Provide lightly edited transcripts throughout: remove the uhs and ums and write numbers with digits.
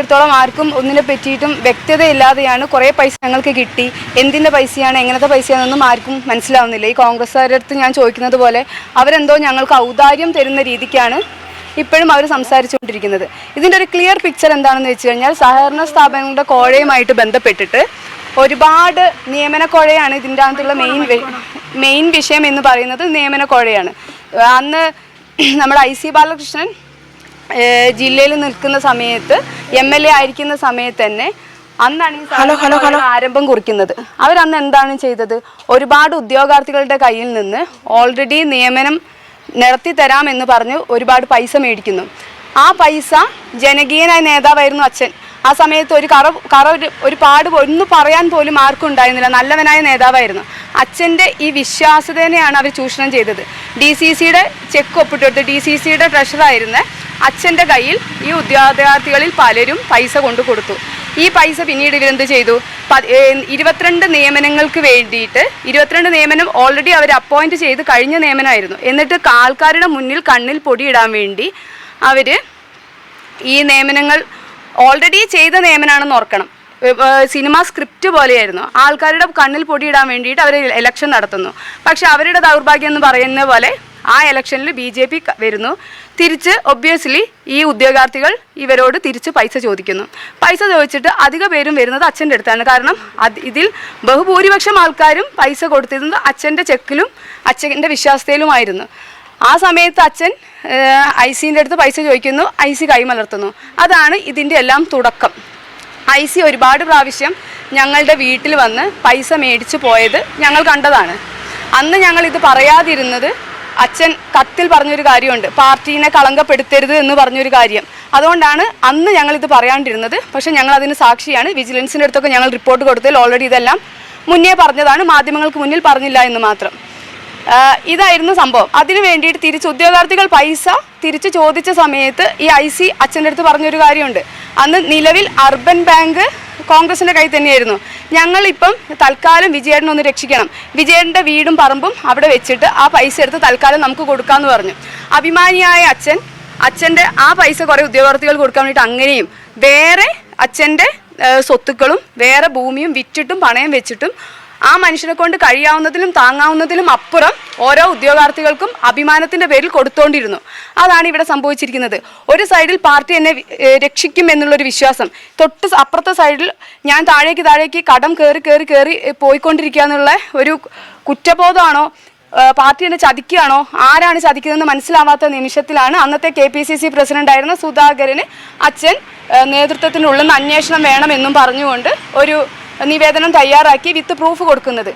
ത്തോളം ആർക്കും ഒന്നിനെ പറ്റിയിട്ടും വ്യക്തതയില്ലാതെയാണ് കുറേ പൈസ ഞങ്ങൾക്ക് കിട്ടി. എന്തിൻ്റെ പൈസയാണ്, എങ്ങനത്തെ പൈസയാണെന്നൊന്നും ആർക്കും മനസ്സിലാവുന്നില്ല. ഈ കോൺഗ്രസ്സുകാരുടെ അടുത്ത് ഞാൻ ചോദിക്കുന്നത് പോലെ അവരെന്തോ ഞങ്ങൾക്ക് ഔദാര്യം തരുന്ന രീതിക്കാണ് ഇപ്പോഴും അവർ സംസാരിച്ചുകൊണ്ടിരിക്കുന്നത്. ഇതിൻ്റെ ഒരു ക്ലിയർ പിക്ചർ എന്താണെന്ന് വെച്ച് കഴിഞ്ഞാൽ സഹകരണ സ്ഥാപനങ്ങളുടെ കോഴയുമായിട്ട് ബന്ധപ്പെട്ടിട്ട് ഒരുപാട് നിയമന കോഴയാണ് ഇതിൻ്റെ അകത്തുള്ള മെയിൻ വിഷയം എന്ന് പറയുന്നത്. നിയമന കോഴയാണ്. അന്ന് നമ്മുടെ IC ബാലകൃഷ്ണൻ ജില്ലയിൽ നിൽക്കുന്ന സമയത്ത് MLA ആയിരിക്കുന്ന സമയത്ത് തന്നെ അന്നാണ് ഈ ആരംഭം കുറിക്കുന്നത്. അവരന്ന് എന്താണ് ചെയ്തത്? ഒരുപാട് ഉദ്യോഗാർത്ഥികളുടെ കയ്യിൽ നിന്ന് ഓൾറെഡി നിയമനം നടത്തി തരാമെന്ന് പറഞ്ഞ് ഒരുപാട് പൈസ മേടിക്കുന്നു. ആ പൈസ ജനകീയനായ നേതാവായിരുന്നു അച്ഛൻ. ആ സമയത്ത് ഒരു പാട് ഒന്നും പറയാൻ പോലും ആർക്കും ഉണ്ടായിരുന്നില്ല. നല്ലവനായ നേതാവായിരുന്നു. അച്ഛൻ്റെ ഈ വിശ്വാസ്യതയെയാണ് അവർ ചൂഷണം ചെയ്തത്. DCCയുടെ ചെക്ക് ഒപ്പിട്ടെടുത്ത് DCCയുടെ ട്രഷറായിരുന്ന അച്ഛൻ്റെ കയ്യിൽ ഈ ഉദ്യോഗാർത്ഥികളിൽ പലരും പൈസ കൊണ്ടു കൊടുത്തു. ഈ പൈസ പിന്നീട് ഇവരെന്ത് ചെയ്തു? 22 നിയമനങ്ങൾക്ക് വേണ്ടിയിട്ട് 22 നിയമനം ഓൾറെഡി അവർ അപ്പോയിൻറ്റ് ചെയ്ത് കഴിഞ്ഞ നിയമനമായിരുന്നു. എന്നിട്ട് ആൾക്കാരുടെ മുന്നിൽ കണ്ണിൽ പൊടിയിടാൻ വേണ്ടി അവർ ഈ നിയമനങ്ങൾ ഓൾറെഡി ചെയ്ത നിയമനമാണെന്ന് ഓർക്കണം. സിനിമ സ്ക്രിപ്റ്റ് പോലെയായിരുന്നു. ആൾക്കാരുടെ കണ്ണിൽ പൊടിയിടാൻ വേണ്ടിയിട്ട് അവർ ഇലക്ഷൻ നടത്തുന്നു. പക്ഷെ അവരുടെ ദൗർഭാഗ്യം എന്ന് പറയുന്ന പോലെ ആ ഇലക്ഷനിൽ BJP വരുന്നു. തിരിച്ച് ഒബ്വിയസ്ലി ഈ ഉദ്യോഗാർത്ഥികൾ ഇവരോട് തിരിച്ച് പൈസ ചോദിക്കുന്നു. പൈസ ചോദിച്ചിട്ട് അധിക പേരും വരുന്നത് അച്ഛൻ്റെ അടുത്താണ്. കാരണം ഇതിൽ ബഹുഭൂരിപക്ഷം ആൾക്കാരും പൈസ കൊടുത്തിരുന്നത് അച്ഛൻ്റെ ചെക്കിലും അച്ഛൻ്റെ വിശ്വാസത്തിലുമായിരുന്നു. ആ സമയത്ത് അച്ഛൻ ICൻ്റെ അടുത്ത് പൈസ ചോദിക്കുന്നു. IC കൈമലർത്തുന്നു. അതാണ് ഇതിൻ്റെ എല്ലാം തുടക്കം. IC ഒരുപാട് പ്രാവശ്യം ഞങ്ങളുടെ വീട്ടിൽ വന്ന് പൈസ മേടിച്ചു പോയത് ഞങ്ങൾ കണ്ടതാണ്. അന്ന് ഞങ്ങളിത് പറയാതിരുന്നത് അച്ഛൻ കത്തിൽ പറഞ്ഞൊരു കാര്യമുണ്ട്, പാർട്ടീനെ കളങ്കപ്പെടുത്തരുത് എന്ന് പറഞ്ഞൊരു കാര്യം. അതുകൊണ്ടാണ് അന്ന് ഞങ്ങളിത് പറയാണ്ടിരുന്നത്. പക്ഷേ ഞങ്ങൾ അതിന് സാക്ഷിയാണ്. വിജിലൻസിൻ്റെ അടുത്തൊക്കെ ഞങ്ങൾ റിപ്പോർട്ട് കൊടുത്തതിൽ ഓൾറെഡി ഇതെല്ലാം മുന്നേ പറഞ്ഞതാണ്, മാധ്യമങ്ങൾക്ക് മുന്നിൽ പറഞ്ഞില്ല എന്ന് മാത്രം. ഇതായിരുന്നു സംഭവം. അതിനു വേണ്ടിയിട്ട് തിരിച്ച് ഉദ്യോഗാർത്ഥികൾ പൈസ തിരിച്ച് ചോദിച്ച സമയത്ത് ഈ IC അച്ഛൻ്റെ അടുത്ത് പറഞ്ഞൊരു കാര്യമുണ്ട്. അന്ന് നിലവിൽ അർബൻ ബാങ്ക് കോൺഗ്രസിൻ്റെ കയ്യിൽ തന്നെയായിരുന്നു. ഞങ്ങളിപ്പം തൽക്കാലം വിജയേട്ടനെ ഒന്ന് രക്ഷിക്കണം, വിജയേട്ടൻ്റെ വീടും പറമ്പും അവിടെ വെച്ചിട്ട് ആ പൈസ എടുത്ത് തൽക്കാലം നമുക്ക് കൊടുക്കാമെന്ന് പറഞ്ഞു. അഭിമാനിയായ അച്ഛൻ്റെ ആ പൈസ കുറേ ഉദ്യോഗാർത്ഥികൾ കൊടുക്കാൻ വേണ്ടിയിട്ട് അങ്ങനെയും വേറെ അച്ഛൻ്റെ സ്വത്തുക്കളും വേറെ ഭൂമിയും വിറ്റിട്ടും പണയം വെച്ചിട്ടും ആ മനുഷ്യനെ കൊണ്ട് കഴിയാവുന്നതിലും താങ്ങാവുന്നതിലും അപ്പുറം ഓരോ ഉദ്യോഗാർത്ഥികൾക്കും അഭിമാനത്തിൻ്റെ പേരിൽ കൊടുത്തോണ്ടിരുന്നു. അതാണ് ഇവിടെ സംഭവിച്ചിരിക്കുന്നത്. ഒരു സൈഡിൽ പാർട്ടി എന്നെ രക്ഷിക്കും എന്നുള്ളൊരു വിശ്വാസം, തൊട്ട് അപ്പുറത്തെ സൈഡിൽ ഞാൻ താഴേക്ക് കടം കയറി പോയിക്കൊണ്ടിരിക്കുക എന്നുള്ള ഒരു കുറ്റബോധമാണോ, പാർട്ടി എന്നെ ചതിക്കുകയാണോ, ആരാണ് ചതിക്കുന്നതെന്ന് മനസ്സിലാവാത്ത നിമിഷത്തിലാണ് അന്നത്തെ KPCC പ്രസിഡൻ്റായിരുന്ന സുധാകരന് അച്ഛൻ നേതൃത്വത്തിനുള്ളിൽ നിന്ന് അന്വേഷണം വേണമെന്നും പറഞ്ഞുകൊണ്ട് ഒരു നിവേദനം തയ്യാറാക്കി വിത്ത് പ്രൂഫ് കൊടുക്കുന്നത്.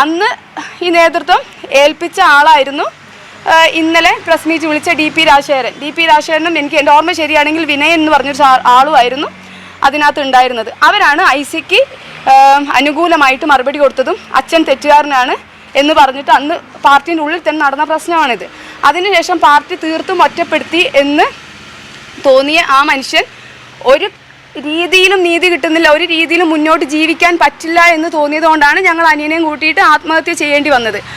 അന്ന് ഈ നേതൃത്വം ഏൽപ്പിച്ച ആളായിരുന്നു ഇന്നലെ പ്രസ് മീറ്റ് വിളിച്ച DP രാജശേഖരനും എൻ്റെ ഓർമ്മ ശരിയാണെങ്കിൽ വിനയൻ എന്ന് പറഞ്ഞൊരു ആളുമായിരുന്നു അതിനകത്ത് ഉണ്ടായിരുന്നത്. അവരാണ് ICക്ക് അനുകൂലമായിട്ട് മറുപടി കൊടുത്തതും അച്ഛൻ തെറ്റുകാരനാണ് എന്ന് പറഞ്ഞിട്ട് അന്ന് പാർട്ടീൻ്റെ ഉള്ളിൽ തന്നെ നടന്ന പ്രശ്നമാണിത്. അതിനുശേഷം പാർട്ടി തീർത്തും ഒറ്റപ്പെടുത്തി എന്ന് തോന്നിയ ആ മനുഷ്യൻ ഒരു രീതിയിലും നീതി കിട്ടുന്നില്ല, ഒരു രീതിയിലും മുന്നോട്ട് ജീവിക്കാൻ പറ്റില്ല എന്ന് തോന്നിയത് കൊണ്ടാണ് ഞങ്ങൾ അനിയനെയും കൂട്ടിയിട്ട് ആത്മഹത്യ ചെയ്യേണ്ടി വന്നത്.